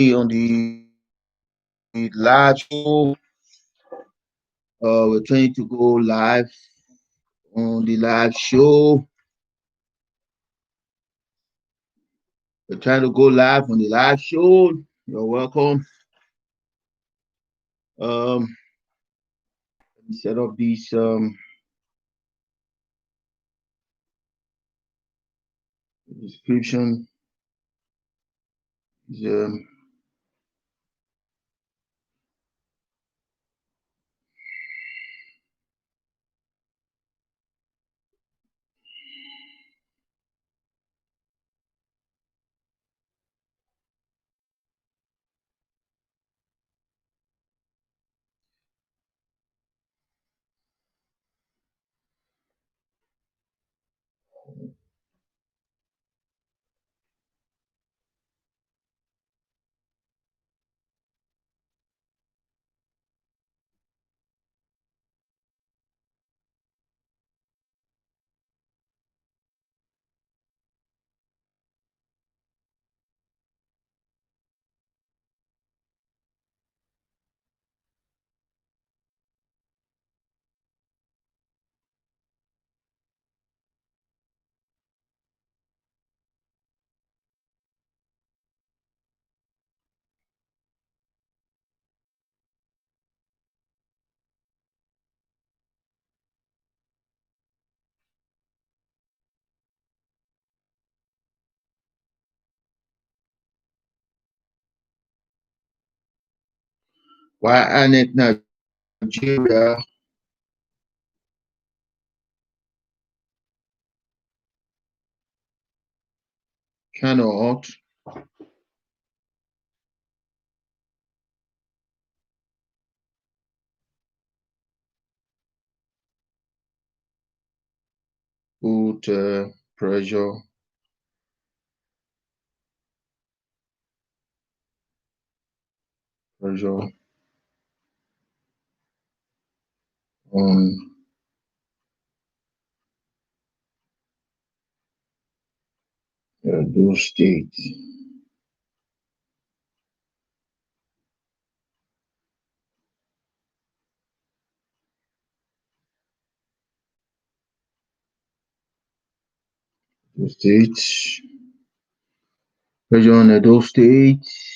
on the live show. We're trying to go live on the live show. We're trying to go live on the live show. You're welcome. Let me set up this description. Um, why Inec Nigeria cannot put pressure on those states. Those states. Pressure on those states.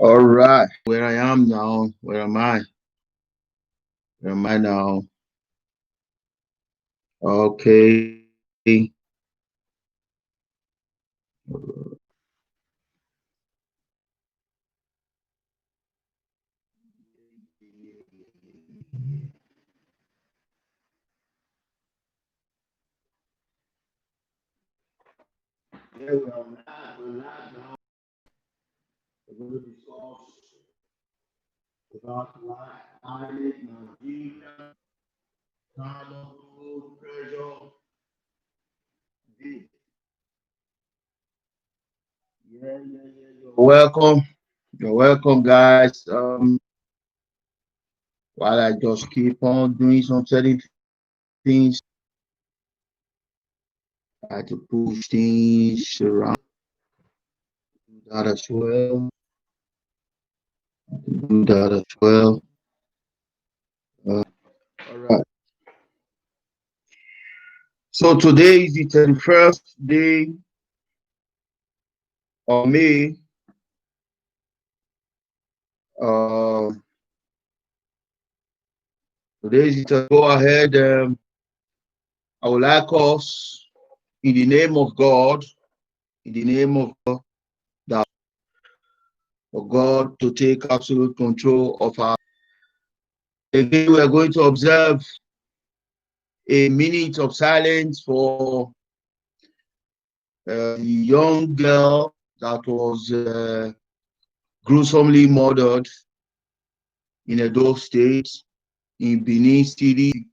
All right, where I am now. Where am I? Where am I now? Okay. Yeah, we're live now. We're going to discuss about why Ireland, Nigeria, cannot put pressure. This. Yeah. You're welcome. You're welcome, guys. While I just keep on doing some certain things, I had to push things around that as well. do that as well. All right. So today is the 31st day of May. Today is the go ahead. I would like us, in the name of God, in the name of God, that for God to take absolute control of our. Again, we are going to observe a minute of silence for the young girl that was gruesomely murdered in Edo State, in Benin City.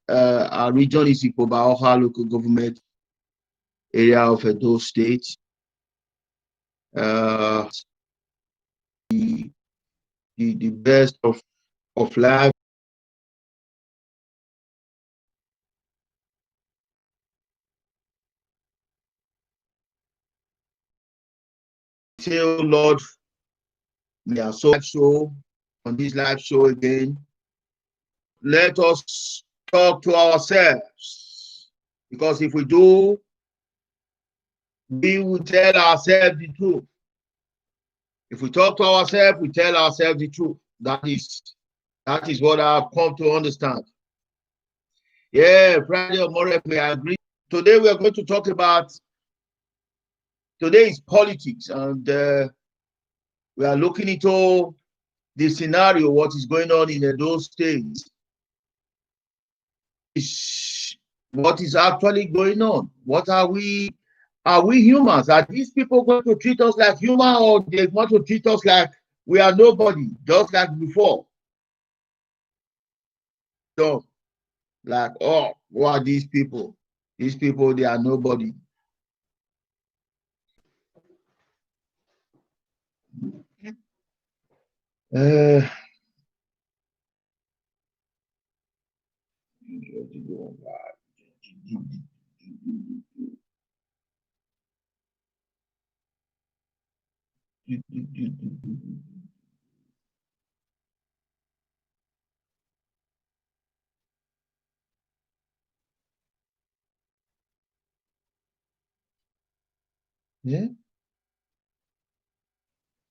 Our region is Ikoba Oha local government area of Edo State. The best of life. Say, oh Lord, we are so show on this live show again. Let us talk to ourselves, because if we do, we will tell ourselves the truth. If we talk to ourselves, we tell ourselves the truth. That is what I've come to understand. Yeah, Friday or More, we agree. Today we are going to talk about, today is politics, and we are looking into the scenario, what is going on in those states. What is actually going on? What are we humans? Are these people going to treat us like human, or they want to treat us like we are nobody, just like before? So, like, oh, who are these people? These people, they are nobody. Yeah.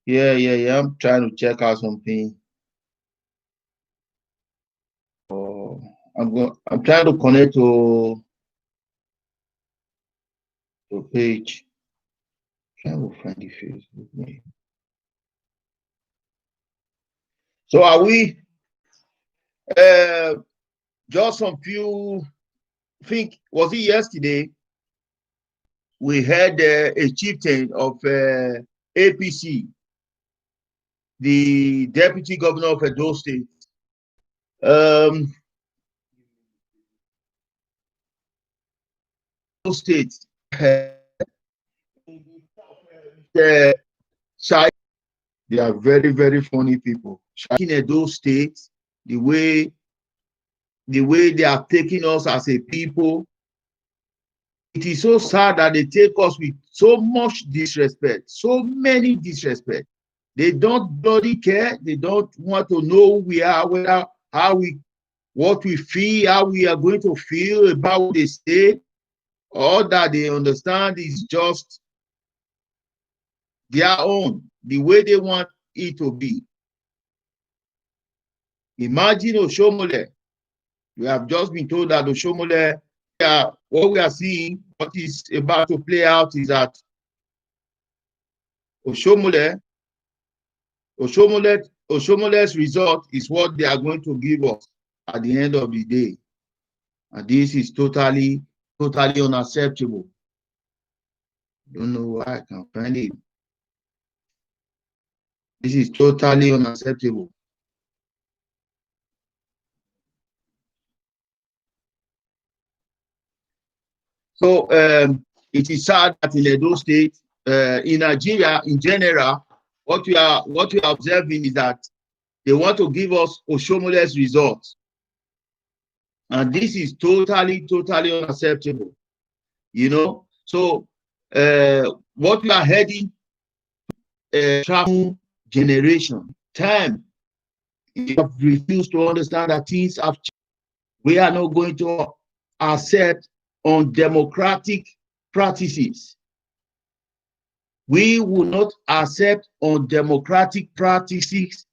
Yeah. I'm trying to check out something. I'm trying to connect to page. Trying to find the Facebook name. So are we just some few, think, was it yesterday? We had a chieftain of APC, the deputy governor of Edo State. State. They are very, very funny people. In Edo State, the way they are taking us as a people, it is so sad that they take us with so much disrespect, so many disrespect. They don't bloody care. They don't want to know who we are, what we feel, how we are going to feel about what they say. All that they understand is just their own, the way they want it to be. Imagine Oshomole. We have just been told that Oshomole, what we are seeing, what is about to play out is that Oshomole's result is what they are going to give us at the end of the day. And this is totally unacceptable. Don't know why I can find it. This is totally unacceptable. So it is sad that in Edo State, in Nigeria in general, what we are observing is that they want to give us Oshomole's results. And this is totally unacceptable. You know, so what we are heading, travel generation. Time, you have refused to understand that things have changed. We are not going to accept undemocratic practices. We will not accept undemocratic practices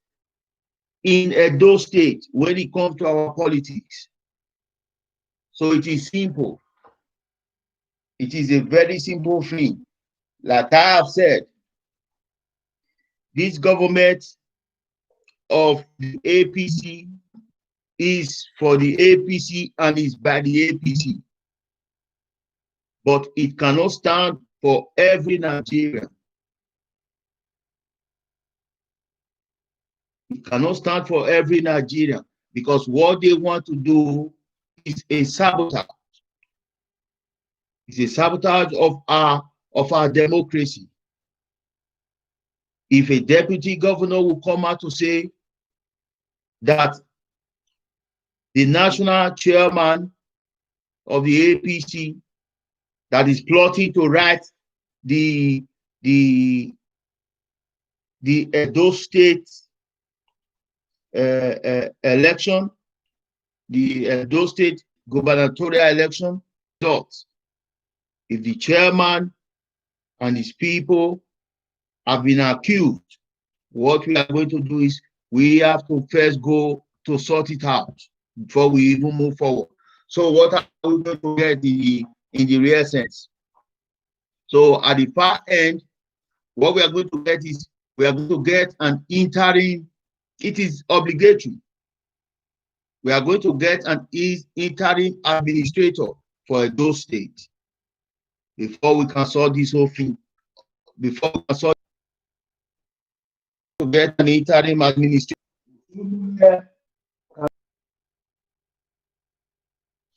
in Edo State when it comes to our politics. So it is simple. It is a very simple thing. Like I have said, this government of the APC is for the APC and is by the APC. But it cannot stand for every Nigerian. It cannot stand for every Nigerian because what they want to do is a sabotage. It's a sabotage of our democracy. If a deputy governor will come out to say that the national chairman of the APC that is plotting to write the Edo State election, the Edo State gubernatorial election results. If the chairman and his people have been accused, what we are going to do is we have to first go to sort it out before we even move forward. So what are we going to get in the real sense? So at the far end, what we are going to get is we are going to get an interim. It is obligatory. We are going to get an interim administrator for Edo State before we can sort this whole thing. Before we can sort to get an interim administrator.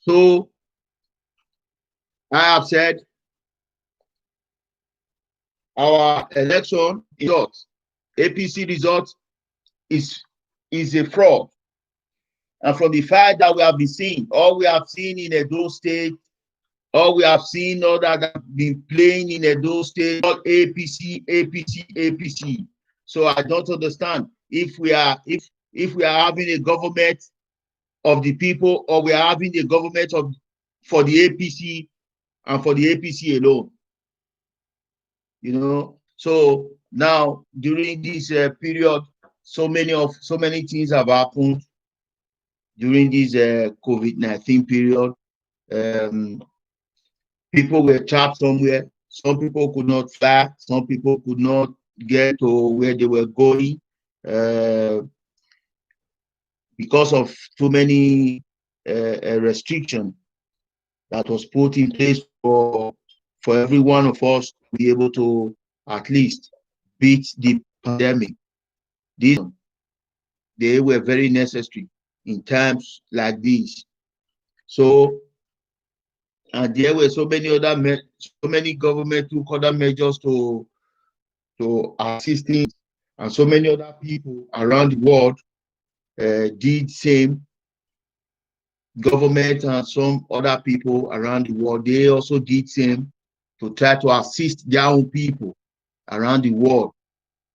So I have said our election result, APC result is a fraud. And from the fact that we have been seeing, all we have seen in Edo State, all we have seen, all that have been playing in Edo State, all APC, APC, APC. So I don't understand if we are having a government of the people or we are having a government for the APC and for the APC alone. You know, so now during this period, so many things have happened during this COVID-19 period. People were trapped somewhere. Some people could not fly. Some people could not get to where they were going because of too many restrictions that was put in place for every one of us to be able to at least beat the pandemic. They were very necessary in times like these. So, and there were so many government took other measures to assist things, and so many other people around the world did same. Government and some other people around the world, they also did same to try to assist their own people around the world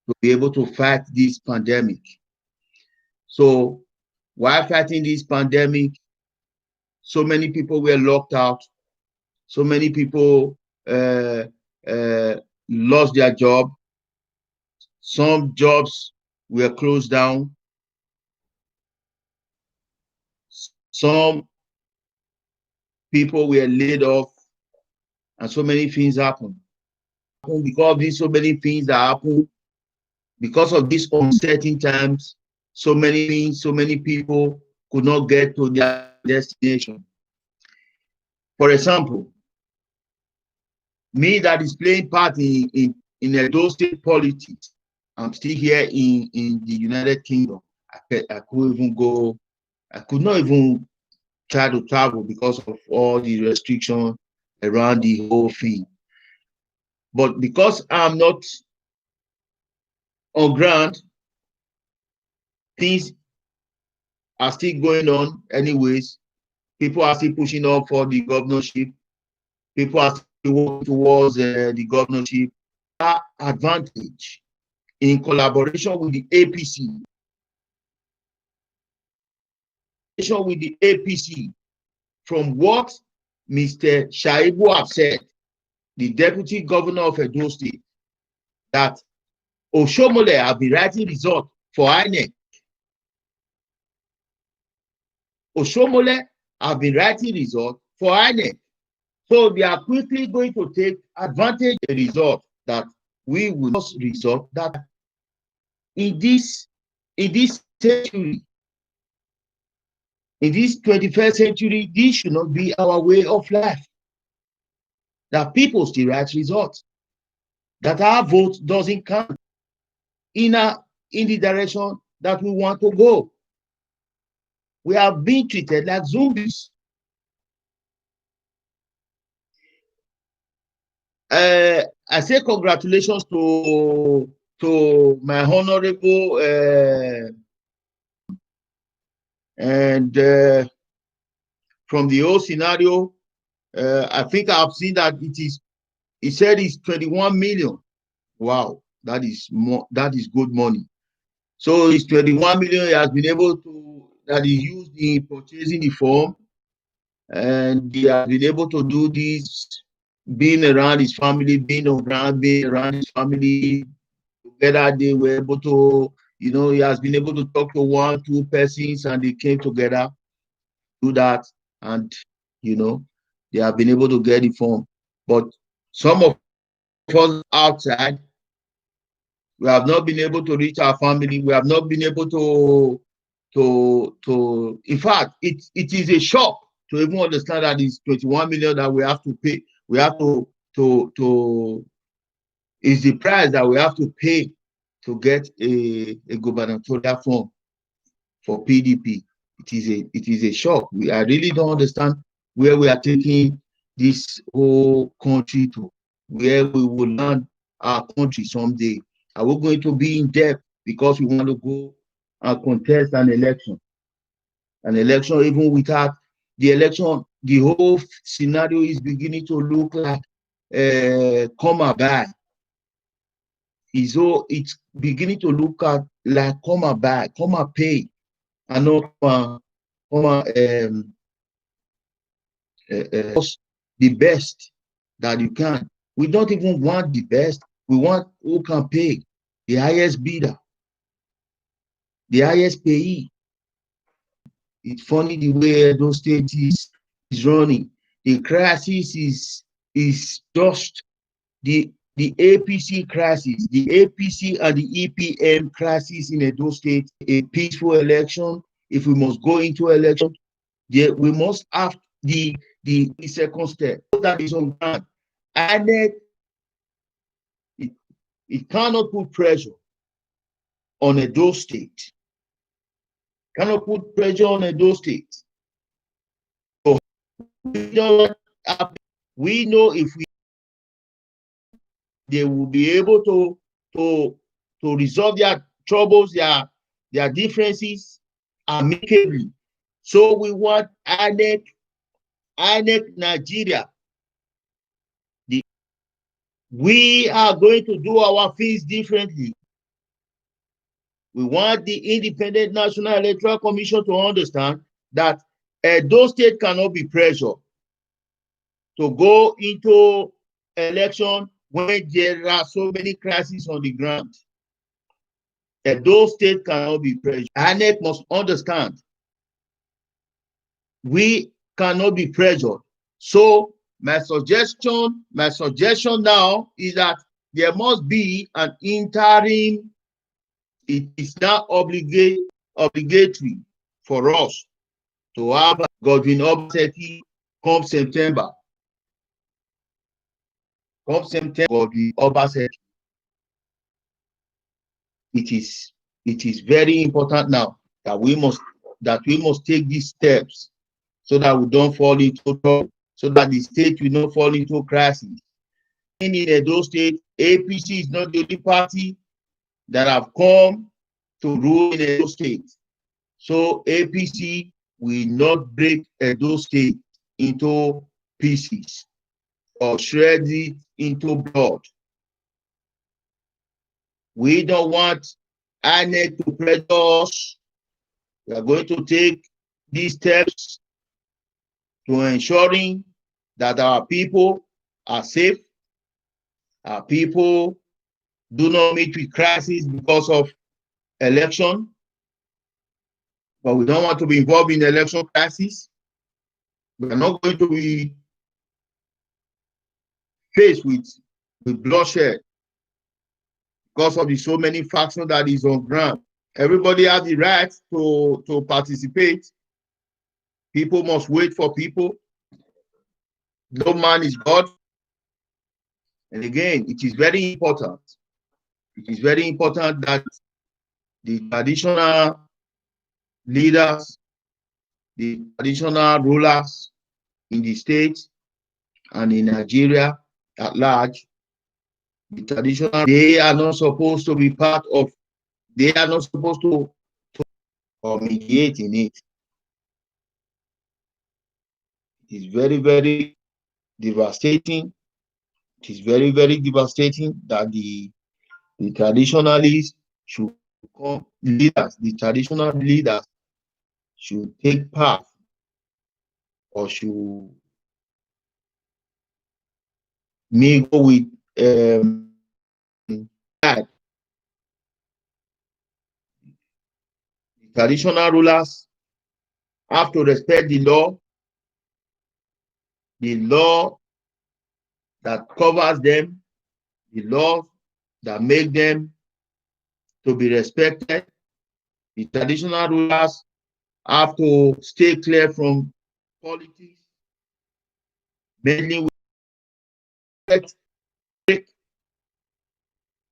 to be able to fight this pandemic. So while fighting this pandemic, so many people were locked out. So many people lost their job. Some jobs were closed down. Some people were laid off, and so many things happened. Because of these so many things that happened, because of these uncertain times, so many people could not get to their destination. For example, me that is playing part in Edo State politics, I'm still here in the United Kingdom. I could not even try to travel because of all the restrictions around the whole thing. But because I'm not on ground, things are still going on anyways. People are still pushing up for the governorship. People are still working towards the governorship. Our advantage in collaboration with the APC. With the APC, from what Mr. Shaibu have said, the Deputy Governor of Edo State, that Oshomole have been writing result for Inec. Oshomole have been writing result for Inec. So they are quickly going to take advantage of the result that we will not result that in this century, in this 21st century, this should not be our way of life. That people still write results, that our vote doesn't count in the direction that we want to go. We are being treated like zombies. I say congratulations to my honorable and from the whole scenario, I think I've seen that he said it's 21 million. Wow, that is good money. So it's 21 million he has been able to, that he used in purchasing the form, and he has been able to do this, being around his family, being around his family. Together they were able to, he has been able to talk to 1-2 persons, and they came together, do that, and they have been able to get the form. But some of us outside, we have not been able to reach our family. We have not been able to in fact, it is a shock to even understand that it's 21 million that we have to pay. We have to is the price that we have to pay to get a gubernatorial form for PDP. It is a shock. I really don't understand where we are taking this whole country to, where we will land our country someday. Are we going to be in debt because we want to go and contest an election? An election, even without the election, the whole scenario is beginning to look like come and buy. It's beginning to look at like come and buy, come and pay, and not come and the best that you can. We don't even want the best. We want who can pay, the highest bidder, the highest payee. It's funny the way those states is running. The crisis is just the APC crisis, the APC and the EPM crisis in Edo State. A peaceful election. If we must go into election, we must have the second step. That is on ground. And it cannot put pressure on Edo State. Cannot put pressure on Edo State. So we know if they will be able to resolve their troubles, their differences amicably. So we want Inec Nigeria. We are going to do our things differently. We want the Independent National Electoral Commission to understand that Edo State cannot be pressured to go into election when there are so many crises on the ground. Edo State cannot be pressured. Inec must understand we cannot be pressured. So my suggestion now is that there must be an interim. It is now obligatory for us to have Godwin Obligatory come September. Godwin Obligatory. It is very important now that we must take these steps so that we don't fall into trouble, so that the state will not fall into crisis. In Edo State, APC is not the only party that have come to rule in Edo State. So APC will not break Edo State into pieces or shred it into blood. We don't want Inec to pressure us. We are going to take these steps to ensuring that our people are safe, our people do not meet with crisis because of election, but we don't want to be involved in election crisis. We are not going to be faced with bloodshed because of the so many factions that is on ground. Everybody has the right to participate. People must wait for people. No man is God. And again, it is very important. It is very important that the traditional leaders, the traditional rulers in the state and in Nigeria at large, the traditional, they are not supposed to be part of, they are not supposed to mediate in it. It is very, very devastating. It is very, very devastating that the traditionalists should come, leaders, the traditional leaders should take part or should mingle with the traditional rulers have to respect the law that covers them, the law that make them to be respected. The traditional rulers have to stay clear from politics, mainly with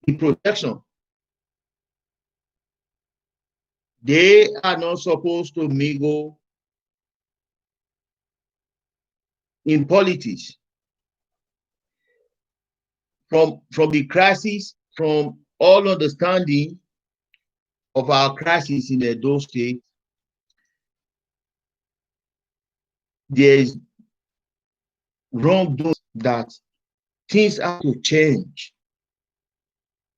the protection. They are not supposed to mingle in politics. From the crisis, from all understanding of our crisis in Edo State, there is wrongdoing that things have to change.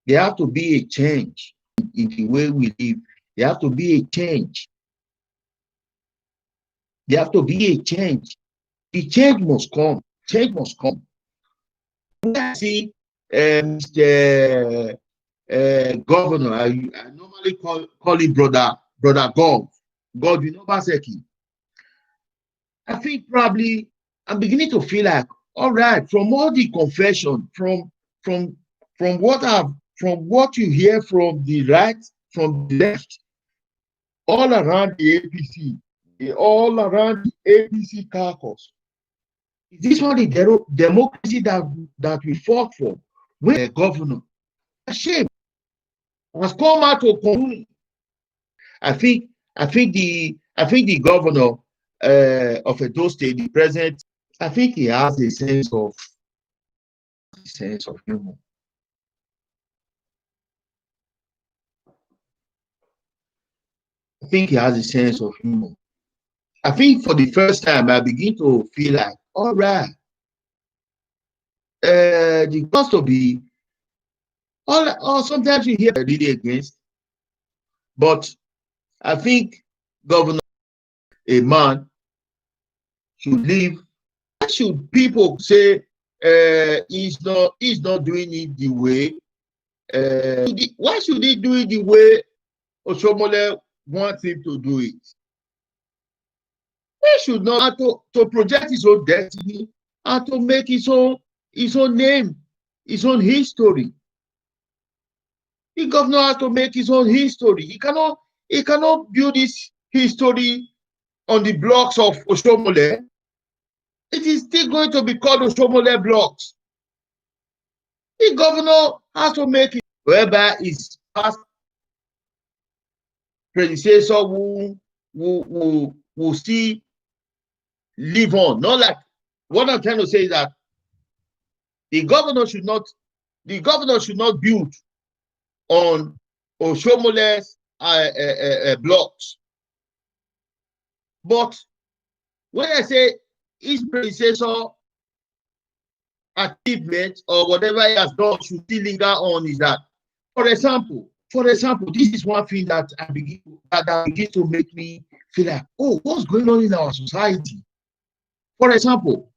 There have to be a change in the way we live. There have to be a change. There have to be a change. The change must come. Change must come. When I see Mr. Governor, I normally call him brother God Obaseki. I think probably I'm beginning to feel like, all right, from all the confession, from what you hear from the right, from the left, all around the APC, all around the APC caucus, is this one the democracy that we fought for? When the governor, shame, has come out to conclude. I think the governor of Edo State, the president, I think he has a sense of humor. I think he has a sense of humor. I think for the first time, I begin to feel like, all right, the cost to be, or sometimes you hear really against, but I think Governor, a man, should leave. Why should people say he's not doing it the way? Why should he do it the way Oshomole wants him to do it? He should not to project his own destiny and to make his own name, his own history. The governor has to make his own history. He cannot build his history on the blocks of Oshomole. It is still going to be called Oshomole blocks. The governor has to make it whereby his past predecessor will still live on. Not like, what I'm trying to say is that the governor should not build on Oshomole's blocks. But when I say his predecessor achievement or whatever he has done should still linger on, is that For example, this is one thing that begins to make me feel like, oh, what's going on in our society? For example,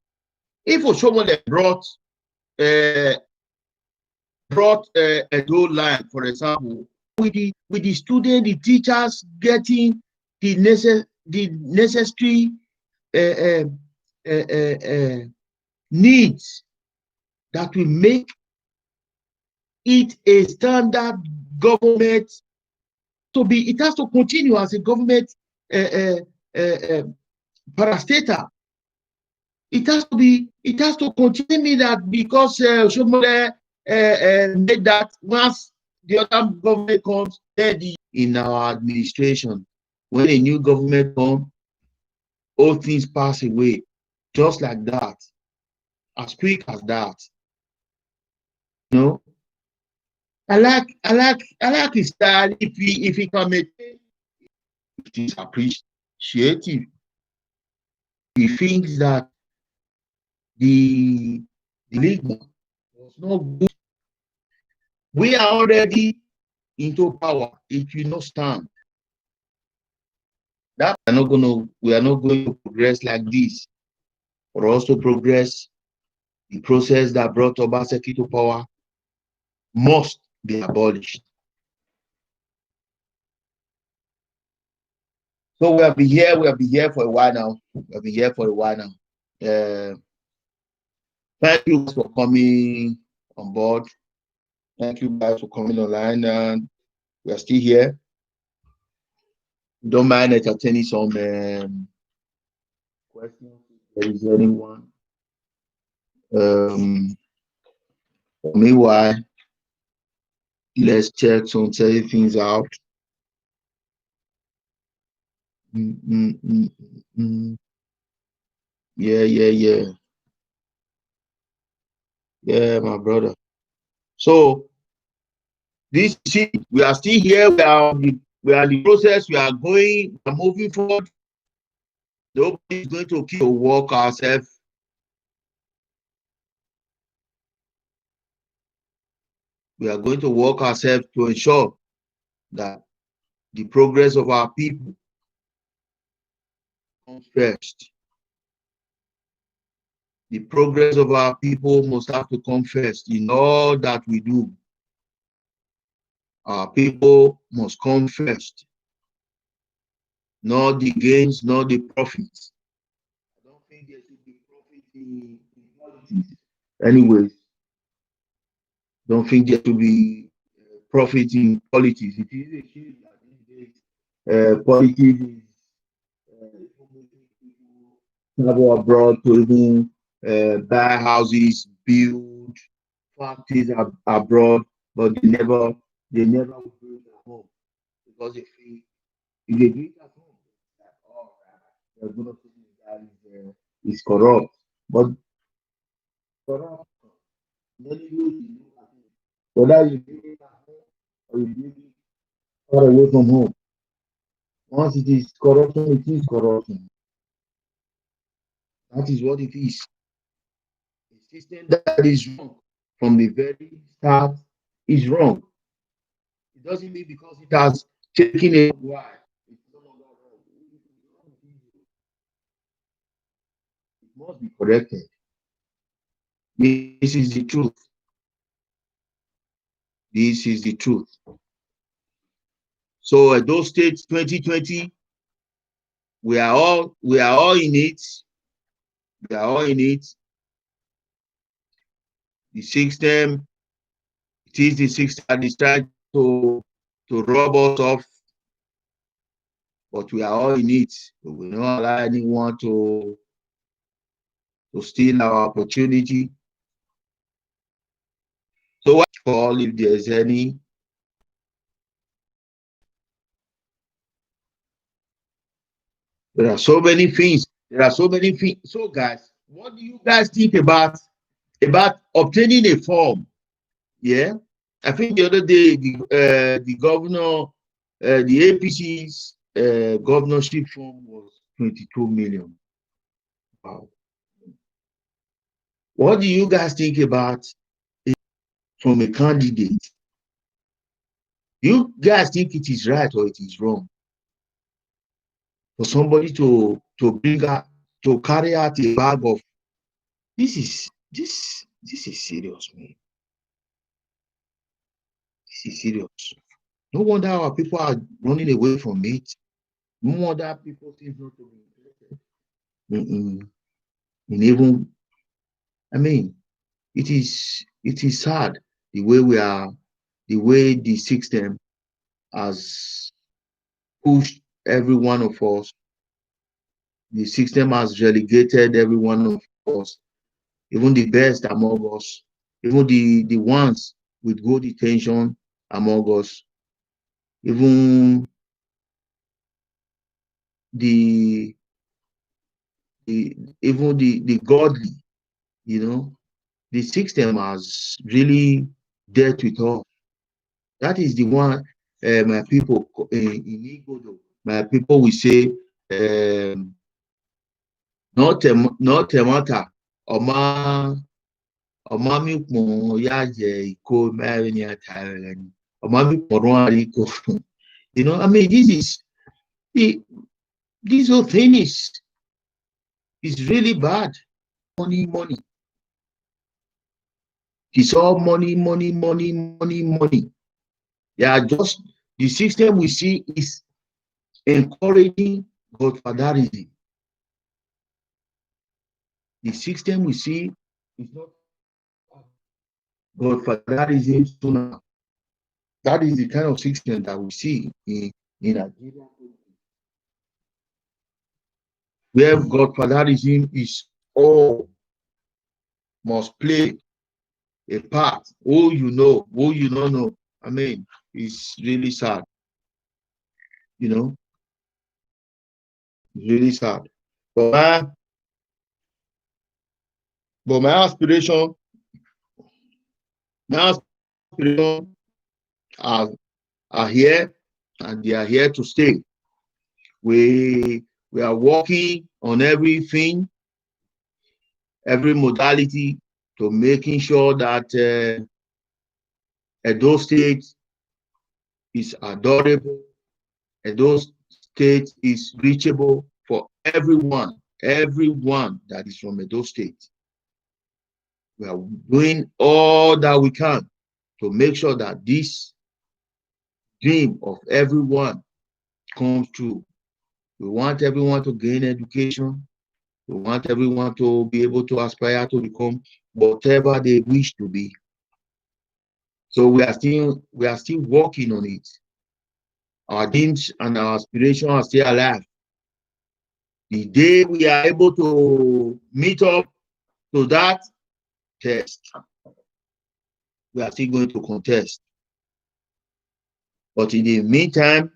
if someone uh, brought a low line, for example, with the student, the teachers getting the necessary uh, needs that will make it a standard government to be. It has to continue as a government parastatal. It has to be. It has to continue that because Shomole made that once the other government comes, then in our administration, when a new government comes, all things pass away, just like that, as quick as that. You know, I like his style. If he can make it is appreciative. He thinks that the league was not good. We are already into power. It will not stand. That we are not going to progress like this. For us to progress, the process that brought Obaseki to power must be abolished. So we have been here for a while now. Thank you for coming on board. Thank you guys for coming online, and we are still here. Don't mind entertaining some questions if there is anyone. Meanwhile, let's check some things out. Yeah, my brother. So we are still here. We are in the process. We are moving forward. Nobody is going to keep work ourselves. We are going to work ourselves to ensure that the progress of our people comes first. The progress of our people must have to come first in all that we do. Our people must come first, not the gains, not the profits. I don't think there should be profit in politics. Anyways, don't think there should be profit in politics. It is a shame that these days politics is travel abroad to even buy houses, build factories abroad, but they never do it at home because they feel if they do it at home, like, oh, they're going to say that is corrupt. But corrupt, many ways you look at it. Whether you do it at home or you do it far away from home. Once it is corruption, it is corruption. That is what it is. A system that is wrong from the very start is wrong. It doesn't mean because it has taken a while. It's no longer wrong. It must be corrected. This is the truth. This is the truth. So at those states 2020, we are all in it. We are all in it. The system, it is the system that is trying to rob us off, but we are all in it. We will not allow anyone to steal our opportunity. So what call if there's any? There are so many things. So guys, what do you guys think about obtaining a form? Yeah, I think the other day the governor, the APC's governorship form was 22 million. Wow. What do you guys think about it from a candidate? You guys think it is right or it is wrong for somebody to bring out, to carry out a bag of this is serious, man. This is serious. No wonder our people are running away from it. No wonder people think not to be interested in even. I mean, it is sad the way we are, the way the system has pushed every one of us. The system has relegated every one of us, even the best among us, even the ones with good intention among us, even the the godly, you know, the system has really dealt with us. That is the one, my people in Igodo, my people will say, not temata, Omami pon ya je iko mẹ́rin ni atare ni. Omami pon iko. You know, I mean, this whole thing is really bad. Money. It's all money. Yeah, just the system we see is encouraging godfatherism. The system we see is not godfatherism sooner. That is the kind of system that we see in Nigeria, where godfatherism is all must play a part. Who you don't know. I mean, it's really sad. You know, it's really sad. But my aspiration are, are here, and they are here to stay. We are working on everything, every modality, to making sure that Edo State is adorable, Edo State is reachable for everyone that is from Edo State. We are doing all that we can to make sure that this dream of everyone comes true. We want everyone to gain education. We want everyone to be able to aspire to become whatever they wish to be. So we are still working on it. Our dreams and our aspirations are still alive. The day we are able to meet up to that test, we are still going to contest. But in the meantime,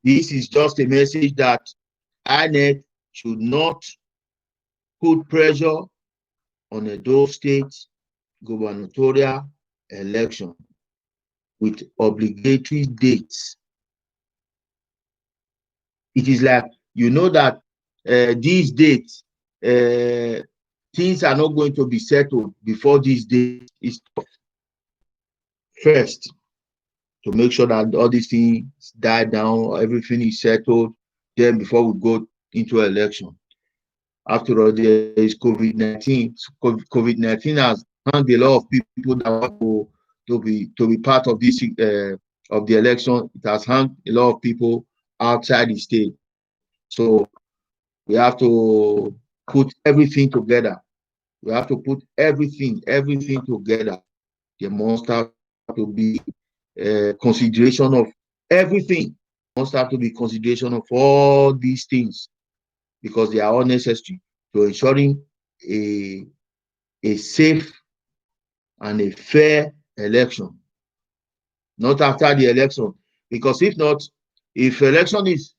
this is just a message that Inec should not put pressure on Edo State gubernatorial election with obligatory dates. It is like, you know that these dates, things are not going to be settled before this date is first, to make sure that all these things die down, everything is settled, then before we go into election. After all, there is COVID-19. COVID-19 has hanged a lot of people that want to be part of this of the election. It has hanged a lot of people outside the state. So we have to put everything together. We have to put everything together. There must have to be consideration of everything. There must have to be consideration of all these things, because they are all necessary to ensuring a safe and a fair election. Not after the election, because if not, if election is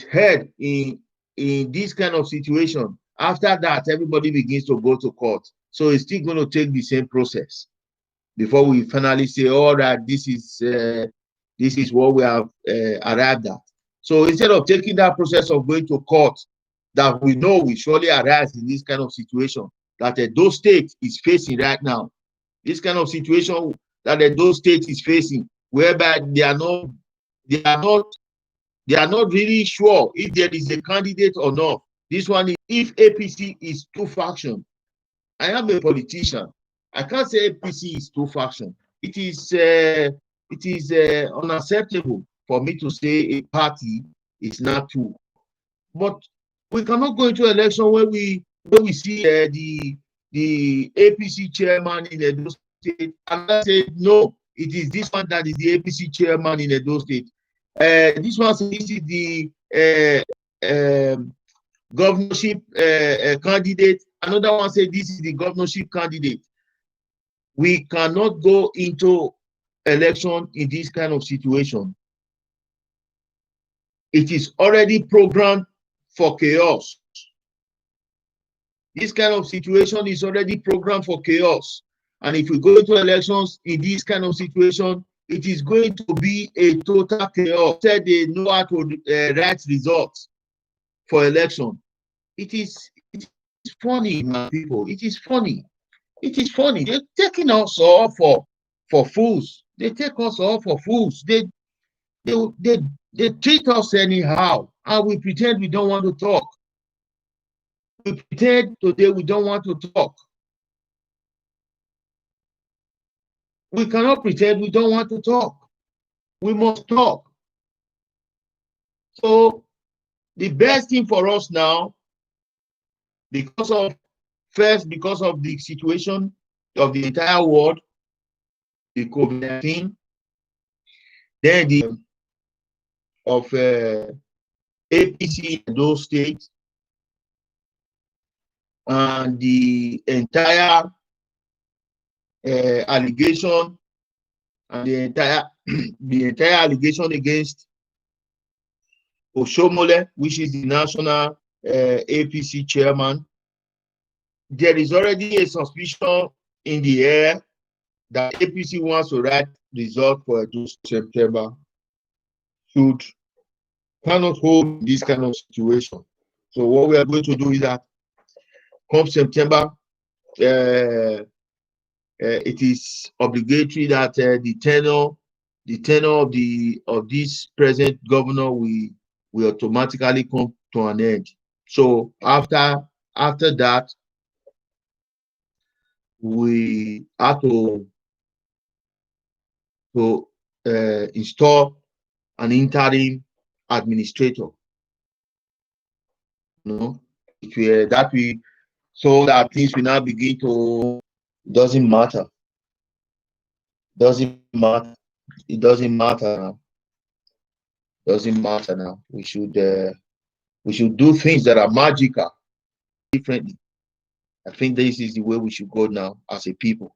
held in this kind of situation, after that everybody begins to go to court. So it's still going to take the same process before we finally say, all right, this is what we have arrived at. So instead of taking that process of going to court, that we know will surely arise in this kind of situation that Edo State is facing right now, this kind of situation that those state is facing, whereby they are not really sure if there is a candidate or not. This one is if APC is two faction. I am a politician. I can't say APC is two faction. It is unacceptable for me to say a party is not two. But we cannot go into election where we see the APC chairman in Edo State, and I say no, it is this one that is the APC chairman in Edo State. This one says this is the governorship candidate. Another one says this is the governorship candidate. We cannot go into election in this kind of situation. It is already programmed for chaos. This kind of situation is already programmed for chaos. And if we go into elections in this kind of situation, it is going to be a total chaos. Said they know how to write results for election. It is funny, my people. It is funny. It is funny. They're taking us all for fools. They take us all for fools. They treat us anyhow, and we pretend we don't want to talk. We pretend today we don't want to talk. We cannot pretend we don't want to talk. We must talk. So the best thing for us now, because of the situation of the entire world, the COVID-19, then the of APC in those states, and the entire allegation and the entire allegation against Oshomole, which is the national APC chairman. There is already a suspicion in the air that APC wants to write result for September. Should cannot hold this kind of situation. So what we are going to do is that come September, it is obligatory that the tenure of this present governor will automatically come to an end. So after that, we have to install an interim administrator. So that things will now begin to. Doesn't matter. Doesn't matter. It doesn't matter now. Doesn't matter now. We should do things that are magical differently. I think this is the way we should go now as a people.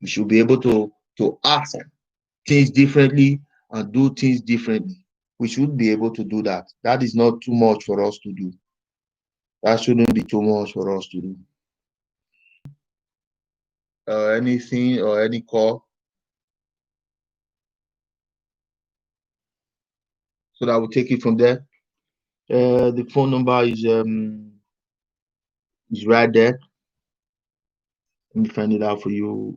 We should be able to ask things differently and do things differently. We should be able to do that. That is not too much for us to do. That shouldn't be too much for us to do. Anything or any call? So that we'll take it from there. The phone number is right there. Let me find it out for you.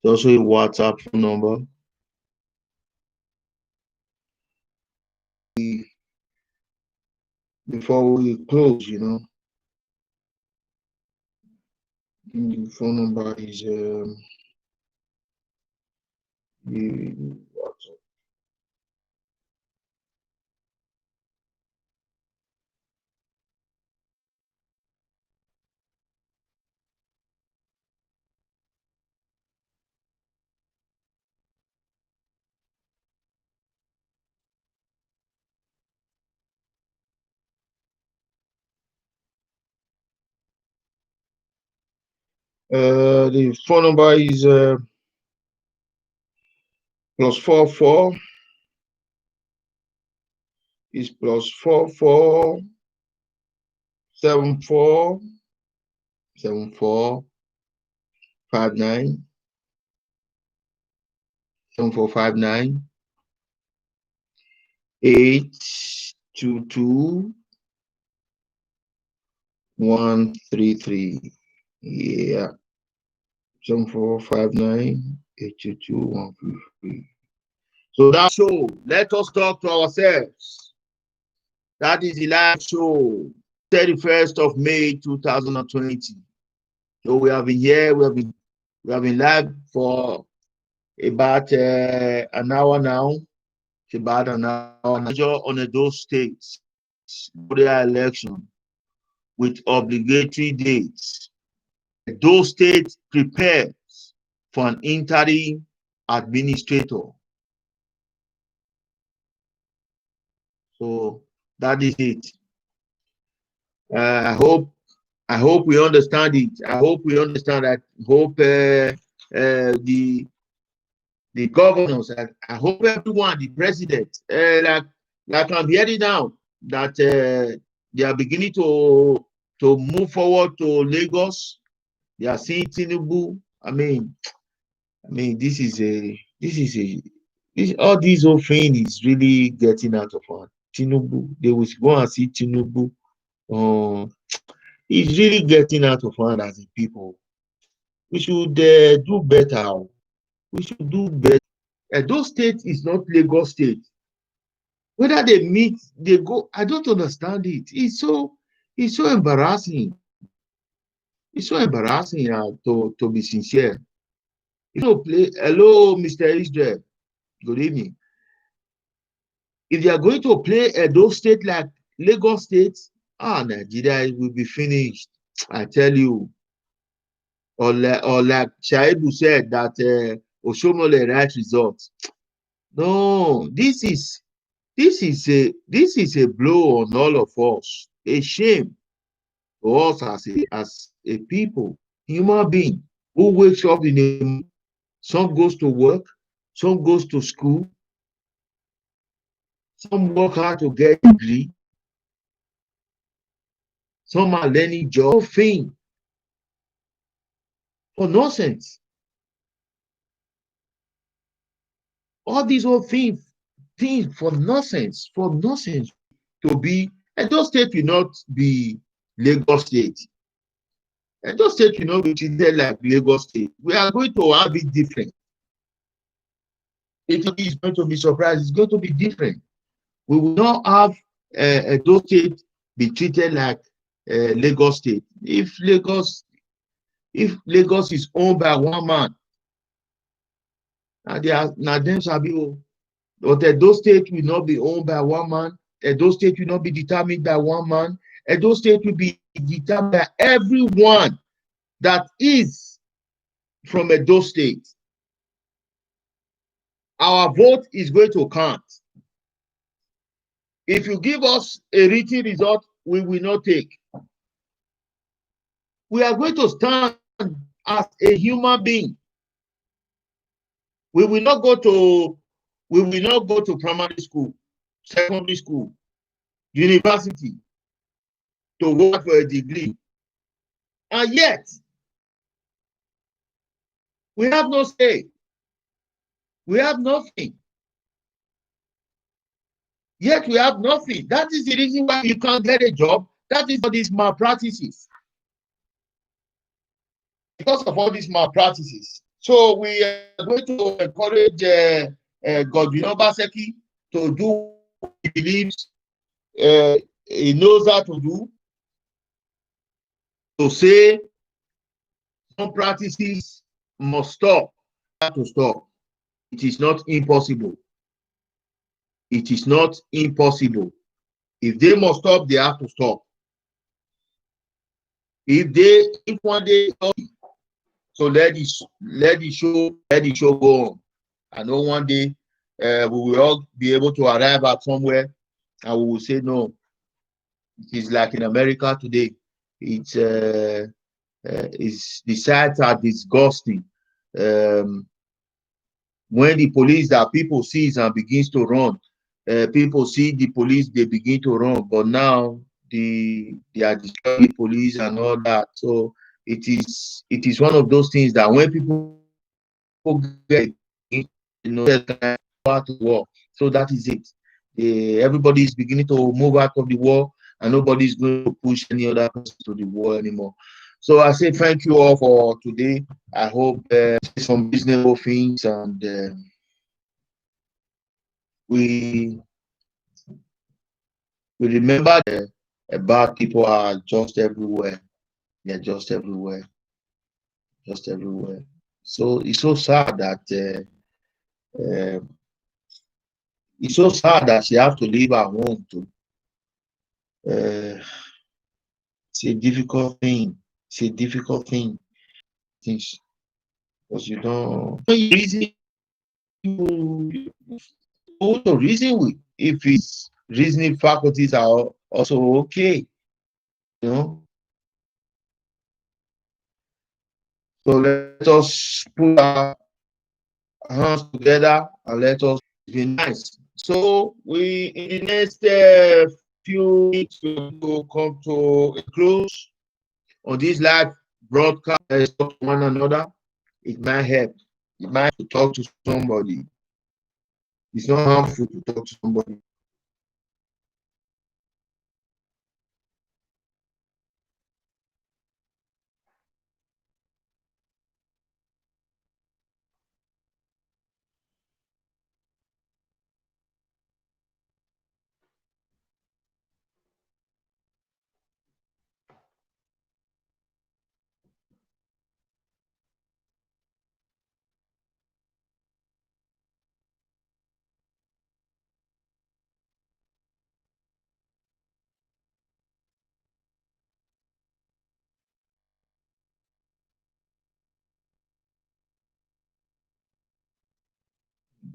There's also a WhatsApp phone number. Before we close, the phone number is the phone number is +44 is +44 74 74 59 7459 822 133. Yeah. +7459822 153. So that show, let us talk to ourselves. That is the live show, 31st of May 2020. So we have been here, we have been live for about an hour now. It's about an hour now. On those states, their election with obligatory dates. Those states prepare for an interim administrator. So that is it. I hope we understand it. I hope we understand that. Hope the governors. I hope everyone, the president, like I'm hearing now that they are beginning to move forward to Lagos. They are seeing Tinubu. I mean, all these whole thing is really getting out of hand. Tinubu, they will go and see Tinubu. It's really getting out of hand as a people. We should do better. We should do better. Those states is not Lagos state. Whether they meet, they go. I don't understand it. It's so embarrassing. It's so embarrassing to be sincere. You know, hello, Mr. Israel. Good evening. If they are going to play those states like Lagos State, Nigeria will be finished. I tell you. Or like Shaibu said that Oshomole right results. No, this is a blow on all of us. A shame for us as a people, human being who wakes up in the morning. Some goes to work, some goes to school, some work hard to get a degree, some are learning job thing for nonsense. All these whole things for nonsense, to be. Edo State will not be Lagos State. Edo State will not be treated like Lagos State. We are going to have it different. It is going to be surprised. It's going to be different. We will not have Edo State be treated like Lagos State. If Lagos is owned by one man, now them shall be. But Edo State will not be owned by one man. Edo State will not be determined by one man. Edo State will be determined by everyone that is from Edo State. Our vote is going to count. If you give us a written result, we will not take. We are going to stand as a human being. We will not go to primary school, secondary school, university to work for a degree. And yet, we have no say. We have nothing. Yet we have nothing. That is the reason why you can't get a job. That is for these malpractices. Because of all these malpractices. So we are going to encourage Godwin Obaseki to do what he believes he knows how to do. To say some practices must stop. To stop. It is not impossible. It is not impossible. If they must stop, they have to stop. If one day, so let the show go on. I know one day we will all be able to arrive at somewhere and we will say no. It is like in America today. It's the sights are disgusting. When the police that people sees and begins to run, people see the police, they begin to run. But now they are destroying the police and all that. So it is one of those things that when people get, out of war. So that is it. Everybody is beginning to move out of the war, and nobody is going to push any other person to the war anymore. So I say thank you all for today. I hope some reasonable things, and we we remember that bad people are just everywhere. They're just everywhere, just everywhere. So it's so sad that uh, it's so sad that she have to leave her home to. Uh, it's a difficult thing. It's a difficult thing. Things because you don't when you reason you also reason with if his reasoning faculties are also okay, you know. So let us put our hands together and let us be nice. So we in the next few weeks will come to a close on this live broadcast. Let's talk to one another. It might help. It might to talk to somebody. It's not harmful to talk to somebody.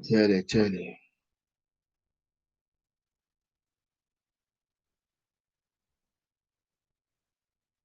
Tell it, tell it.